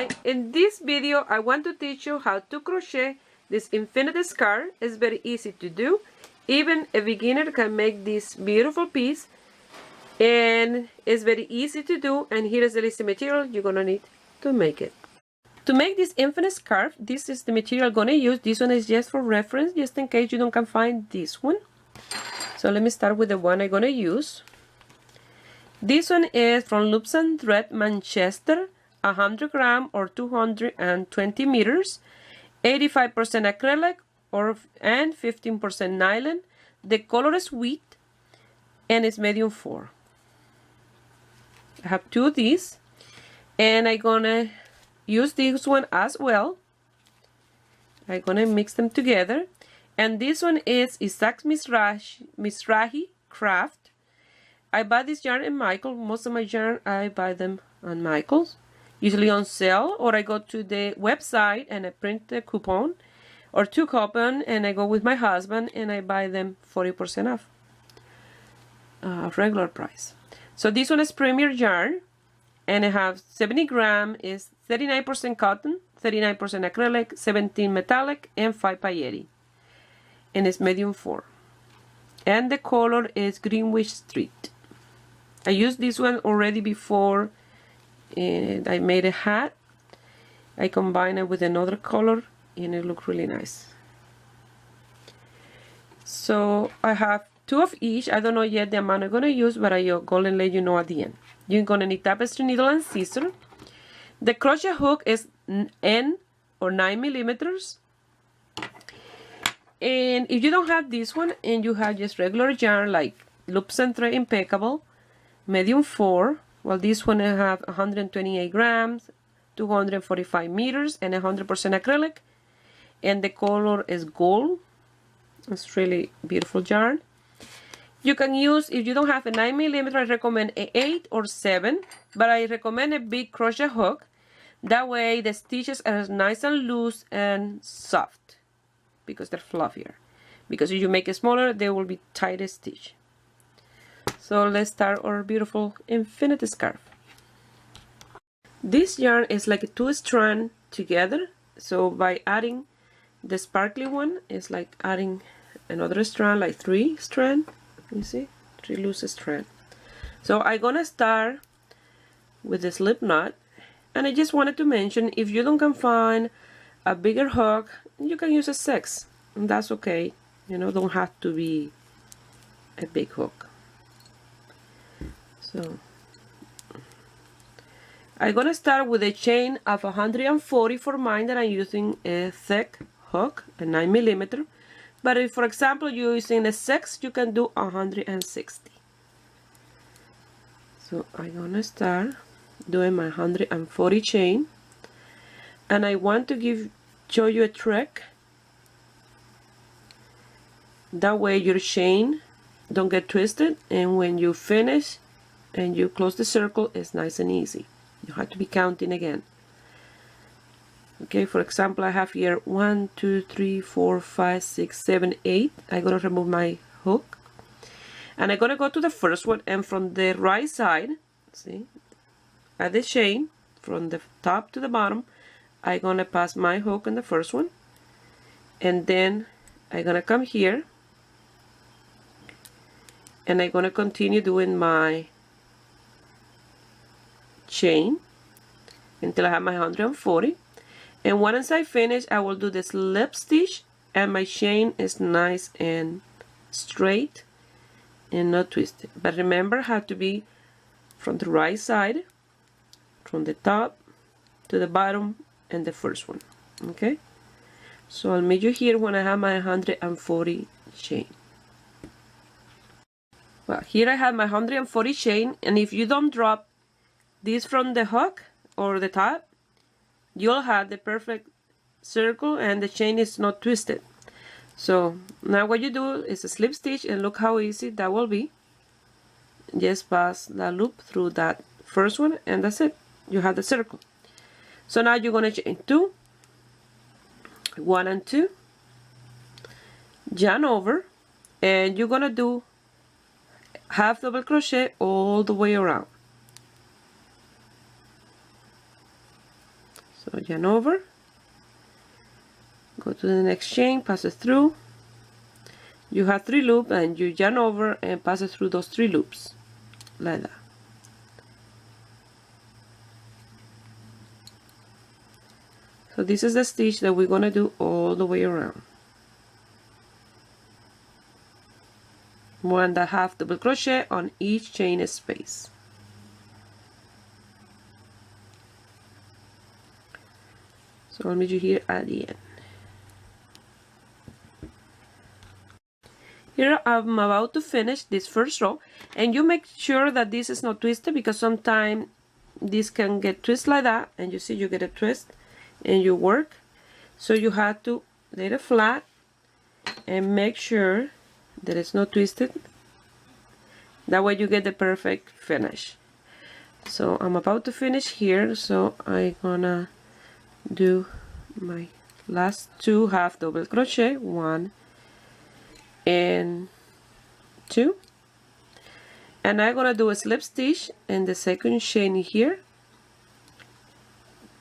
Hi, in this video I want to teach you how to crochet this infinite scarf. It's very easy to do. Even a beginner can make this beautiful piece, and it's very easy to do. And here is the list of material you're gonna need to make it. To make this infinite scarf, this is the material I'm gonna use. This one is just for reference, just in case you don't can find this one. So let me start with the one I'm gonna use. This one is from Loops and Thread Manchester, 100 gram or 220 meters, 85% acrylic and 15% nylon. The color is wheat and it's medium 4. I have 2 of these, and I'm gonna use this one as well. I'm gonna mix them together. And this one is Isaac Mizrahi Craft. I buy this yarn in Michael. Most of my yarn I buy them on Michael's, usually on sale, or I go to the website and I print the coupon or 2 coupon, and I go with my husband and I buy them 40% off regular price. So this one is Premier yarn, and I have 70 gram, is 39% cotton, 39% acrylic, 17 metallic, and 5 pailletti, and it's medium 4, and the color is Greenwich Street. I used this one already before, and I made a hat. I combined it with another color and it looked really nice. So I have 2 of each. I don't know yet the amount I'm going to use, but I'm going to let you know at the end. You're going to need tapestry needle and scissors. The crochet hook is N or 9 millimeters. And if you don't have this one and you have just regular yarn like Loops and Thread Impeccable, medium 4, well, this one I have 128 grams, 245 meters, and 100% acrylic, and the color is gold. It's really beautiful yarn. You can use, if you don't have a 9 millimeter, I recommend a 8 or 7, but I recommend a big crochet hook. That way the stitches are nice and loose and soft, because they're fluffier. Because if you make it smaller, they will be tighter stitch. So let's start our beautiful infinite scarf. This yarn is like a 2 strand together. So by adding the sparkly one, it's like adding another strand, like 3 strand. You see, 3 loose strand. So I'm gonna start with the slip knot, and I just wanted to mention, if you don't can find a bigger hook, you can use a 6, and that's okay. You know, don't have to be a big hook. So I'm gonna start with a chain of 140 for mine, that I'm using a thick hook, a 9 millimeter. But if, for example, you're using a 6, you can do 160. So I'm gonna start doing my 140 chain, and I want to show you a trick. That way your chain don't get twisted, and when you finish and you close the circle, it's nice and easy. You have to be counting again. Okay, for example, I have here 1, 2, 3, 4, 5, 6, 7, 8. I'm gonna remove my hook, and I'm gonna go to the first one, and from the right side, see, at the chain from the top to the bottom, I'm gonna pass my hook in the first one, and then I'm gonna come here, and I'm gonna continue doing my chain until I have my 140. And once I finish, I will do the slip stitch, and my chain is nice and straight and not twisted. But remember, have to be from the right side, from the top to the bottom, and the first one. Okay, so I'll meet you here when I have my 140 chain. Well, here I have my 140 chain, and if you don't drop this from the hook or the top, you'll have the perfect circle and the chain is not twisted. So now what you do is a slip stitch, and look how easy that will be. Just pass the loop through that first one, and that's it. You have the circle. So now you're going to chain 2, 1 and 2, yarn over, and you're going to do half double crochet all the way around. So yarn over, go to the next chain, pass it through. You have 3 loops and you yarn over and pass it through those 3 loops like that. So this is the stitch that we're going to do all the way around. 1.5 double crochet on each chain space. So I'll meet you here at the end. Here I'm about to finish this first row, and you make sure that this is not twisted, because sometimes this can get twisted like that, and you see you get a twist and you work. So you have to lay it flat and make sure that it's not twisted. That way you get the perfect finish. So I'm about to finish here, so I'm gonna do my last 2 half double crochet, 1 and 2, and I'm gonna do a slip stitch in the second chain here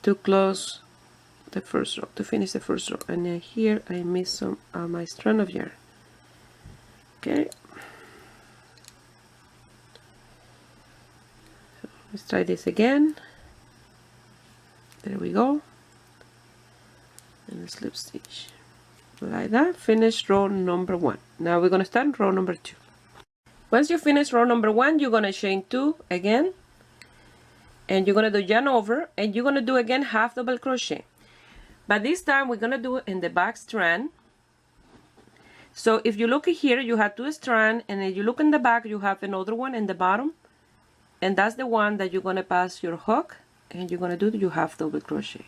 to close the first row, to finish the first row. And then here I missed some of my strand of yarn. Okay, so let's try this again. There we go, and a slip stitch like that. Finish row number 1. Now we're going to start row number 2. Once you finish row number 1, you're going to chain 2 again, and you're going to do yarn over, and you're going to do again half double crochet, but this time we're going to do it in the back strand. So if you look here, you have 2 strands, and if you look in the back, you have another one in the bottom, and that's the one that you're going to pass your hook, and you're going to do your half double crochet.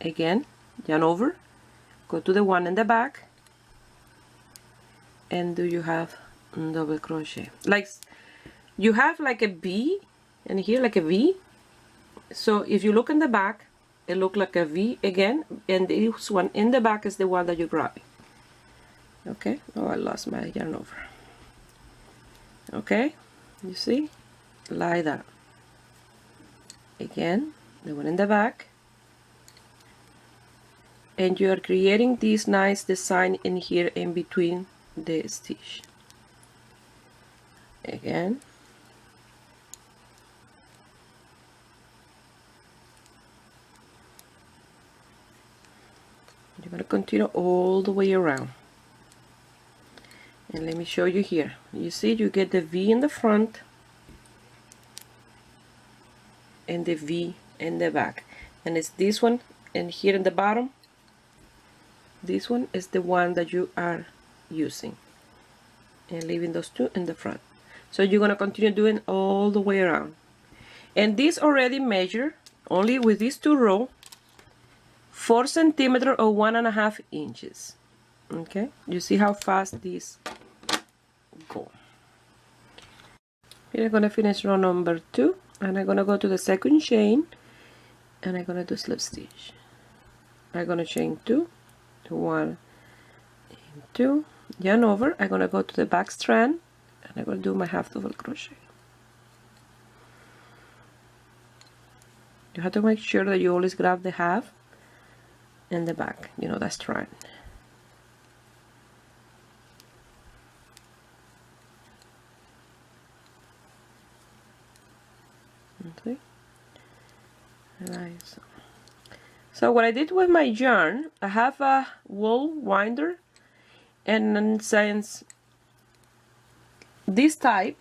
Again, yarn over, go to the one in the back, and do you have double crochet. Like you have like a V, and here like a V. So if you look in the back, it looks like a V again, and this one in the back is the one that you grab. Okay, oh, I lost my yarn over. Okay, you see, like that. Again, the one in the back, and you are creating this nice design in here in between the stitch. Again, you're going to continue all the way around. And let me show you here. You see, you get the V in the front and the V in the back, and it's this one, and here in the bottom, this one is the one that you are using, and leaving those 2 in the front. So you're going to continue doing all the way around, and this already measure only with these 2 rows 4 centimeters or 1.5 inches. Okay, you see how fast these go. Here I'm going to finish row number 2, and I'm going to go to the second chain, and I'm going to do slip stitch. I'm going to chain 2, 1 and 2, yarn over. I'm going to go to the back strand, and I'm going to do my half double crochet. You have to make sure that you always grab the half in the back, you know, that strand. Okay, like so. So what I did with my yarn, I have a wool winder, and since this type,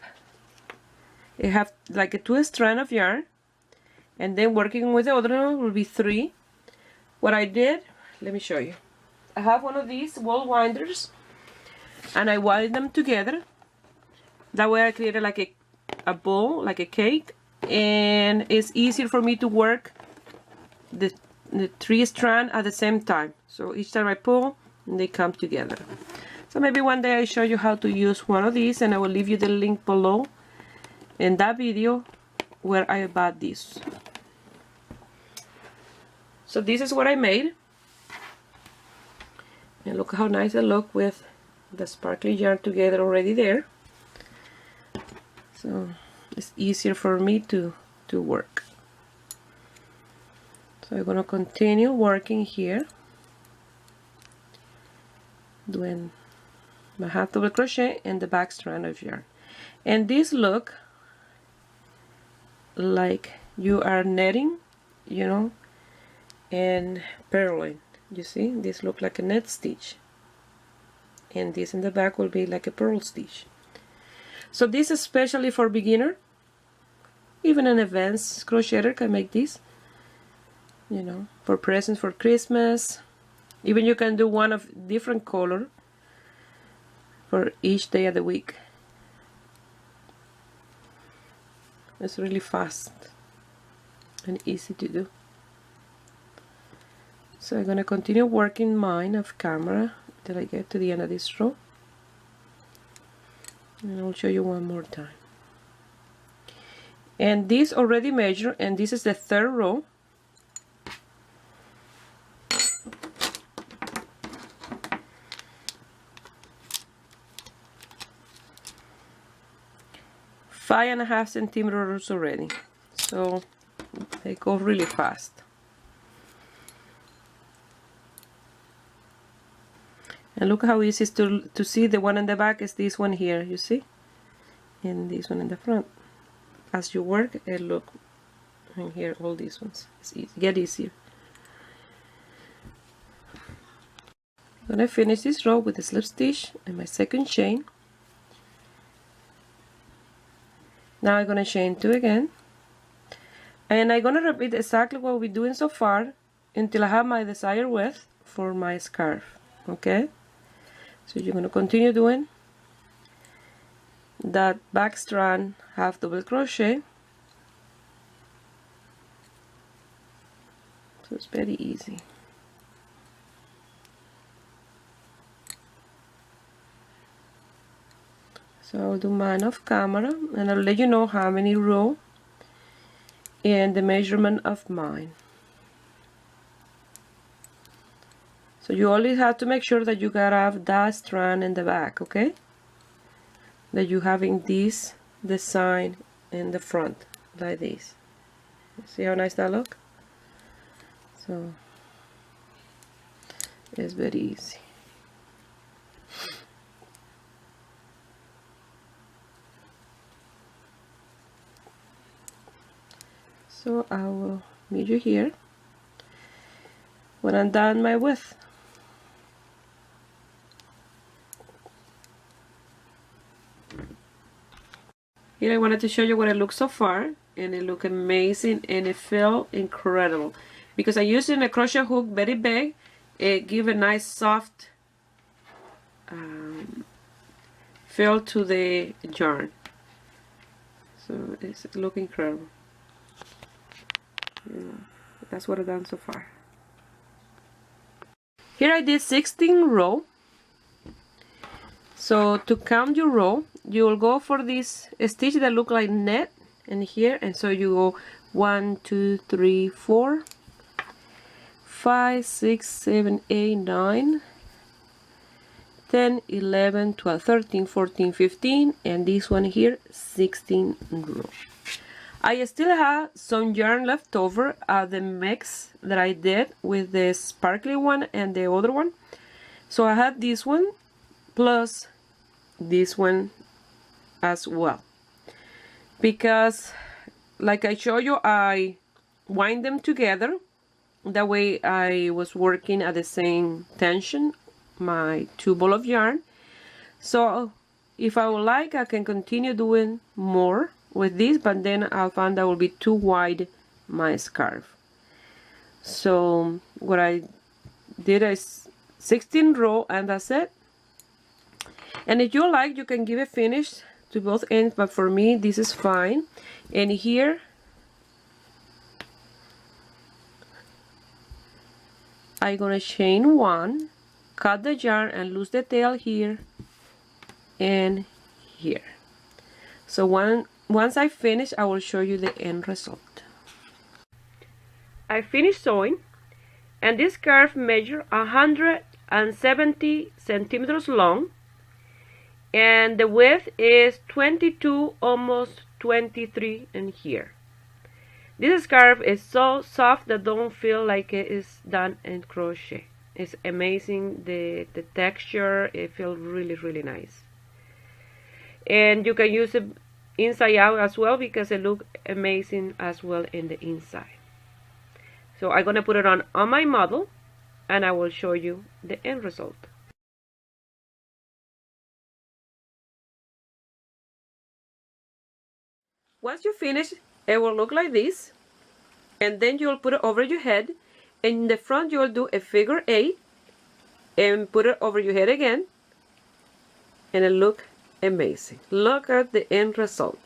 it have like a 2 strand of yarn, and then working with the other one will be 3. What I did, let me show you. I have one of these wool winders, and I wind them together. That way I created like a bowl, like a cake, and it's easier for me to work the 3 strands at the same time. So each time I pull, they come together. So maybe one day I show you how to use one of these, and I will leave you the link below in that video where I bought this. So this is what I made, and look how nice it looks with the sparkly yarn together already there. So it's easier for me to work. So I'm going to continue working here, doing my half double crochet in the back strand of yarn. And this look like you are netting, you know, and purling. You see, this look like a net stitch, and this in the back will be like a purl stitch. So this is especially for beginner. Even an advanced crocheter can make this, you know, for presents for Christmas. Even you can do one of different color for each day of the week. It's really fast and easy to do. So I'm going to continue working mine off camera till I get to the end of this row. And I'll show you one more time. And this already measured, and this is the third row. Five and a half centimeters already. So they go really fast. And look how easy it is to see. The one in the back is this one here, you see? And this one in the front. As you work, it look, and here all these ones. It's easy, get easier. I'm gonna finish this row with a slip stitch and my second chain. Now I'm gonna chain 2 again. And I'm gonna repeat exactly what we're doing so far until I have my desired width for my scarf. Okay? So you're going to continue doing that back strand half double crochet. So it's very easy. So I'll do mine off camera and I'll let you know how many rows and the measurement of mine. So you always have to make sure that you gotta have that strand in the back, okay? That you having this design in the front, like this. See how nice that look? So it's very easy. So I will meet you here when I'm done my width. Here I wanted to show you what it looks so far, and it looks amazing and it feels incredible because I used a crochet hook very big. It gives a nice soft feel to the yarn. So it looks incredible. Yeah, that's what I've done so far. Here I did 16 rows. So to count your row, you will go for this stitch that look like net in here, and so you go 1, 2, 3, 4, 5, 6, 7, 8, 9, 10, 11, 12, 13, 14, 15, and this one here 16 rows. I still have some yarn left over of the mix that I did with the sparkly one and the other one. So I had this one plus this one as well, because like I showed you, I wind them together. That way I was working at the same tension, my 2 ball of yarn. So if I would like, I can continue doing more with this, but then I'll find that will be too wide my scarf. So what I did is 16 rows, and that's it. And if you like, you can give it finish to both ends, but for me this is fine. And here I'm gonna chain 1, cut the yarn and lose the tail here and here. So once I finish, I will show you the end result. I finished sewing, and this scarf measures 170 centimeters long, and the width is 22, almost 23 in here. This scarf is so soft that don't feel like it is done in crochet. It's amazing, the texture, it feels really nice. And you can use it inside out as well because it looks amazing as well in the inside. So I'm gonna put it on my model and I will show you the end result. Once you finish, it will look like this, and then you'll put it over your head, and in the front you'll do a figure 8 and put it over your head again, and it look amazing. Look at the end result.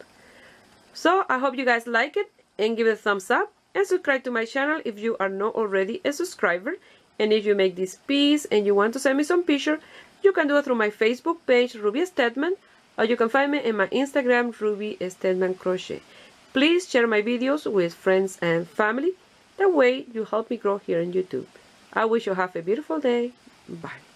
So I hope you guys like it and give it a thumbs up and subscribe to my channel if you are not already a subscriber. And if you make this piece and you want to send me some picture, you can do it through my Facebook page, Ruby Stedman, or you can find me in my Instagram, Ruby Stedman Crochet. Please share my videos with friends and family. That way you help me grow here on YouTube. I wish you have a beautiful day. Bye.